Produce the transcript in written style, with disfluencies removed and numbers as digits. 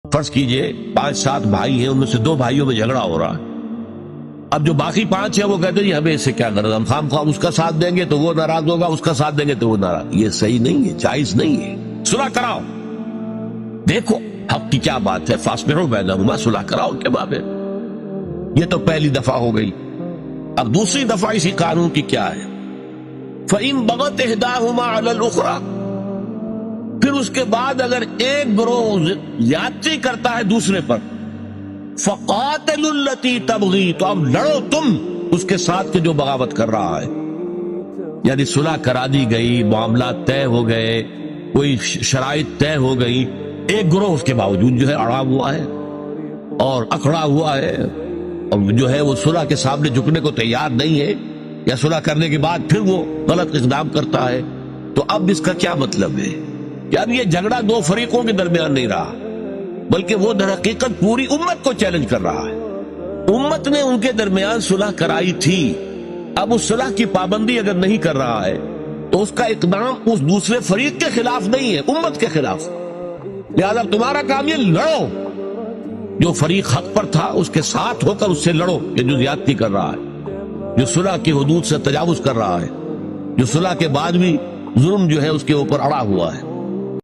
فرض کیجئے 5-7 بھائی ہیں، ان میں سے 2 بھائیوں میں جھگڑا ہو رہا ہے. اب جو باقی 5 ہیں وہ کہتے ہیں جی ہمیں اس سے کیا غرض، ہم خام خواہ اس کا ساتھ دیں گے تو وہ ناراض ہوگا، اس کا ساتھ دیں گے تو وہ ناراض. یہ صحیح نہیں ہے، جائز نہیں ہے. صلح کراؤ. دیکھو حق کی کیا بات ہے، فاصلحوا بینہما، صلح کراؤ کے بابے. یہ تو پہلی دفعہ ہو گئی. اب دوسری دفعہ اسی قانون کی کیا ہے؟ فَإِن بَغَتْ إِحْدَاهُمَا عَلَى الْأُخْرَى، پھر اس کے بعد اگر ایک گروہ زیادتی کرتا ہے دوسرے پر، فَقَاتِلُوا الَّتِي تَبْغِي، تو اب لڑو تم اس کے ساتھ کہ جو بغاوت کر رہا ہے. یعنی صلح کرا دی گئی، معاملات طے ہو گئے، کوئی شرائط طے ہو گئی، ایک گروہ اس کے باوجود جو ہے اڑا ہوا ہے اور اکڑا ہوا ہے اور جو ہے وہ صلح کے سامنے جھکنے کو تیار نہیں ہے، یا صلح کرنے کے بعد پھر وہ غلط اقدام کرتا ہے. تو اب اس کا کیا مطلب ہے کہ اب یہ جھگڑا 2 فریقوں کے درمیان نہیں رہا، بلکہ وہ در حقیقت پوری امت کو چیلنج کر رہا ہے. امت نے ان کے درمیان صلح کرائی تھی، اب اس صلح کی پابندی اگر نہیں کر رہا ہے تو اس کا اقدام اس دوسرے فریق کے خلاف نہیں ہے، امت کے خلاف. لہذا تمہارا کام یہ لڑو، جو فریق حق پر تھا اس کے ساتھ ہو کر اس سے لڑو کہ جو زیادتی کر رہا ہے، جو صلح کی حدود سے تجاوز کر رہا ہے، جو صلح کے بعد بھی ظلم جو ہے اس کے اوپر اڑا ہوا ہے.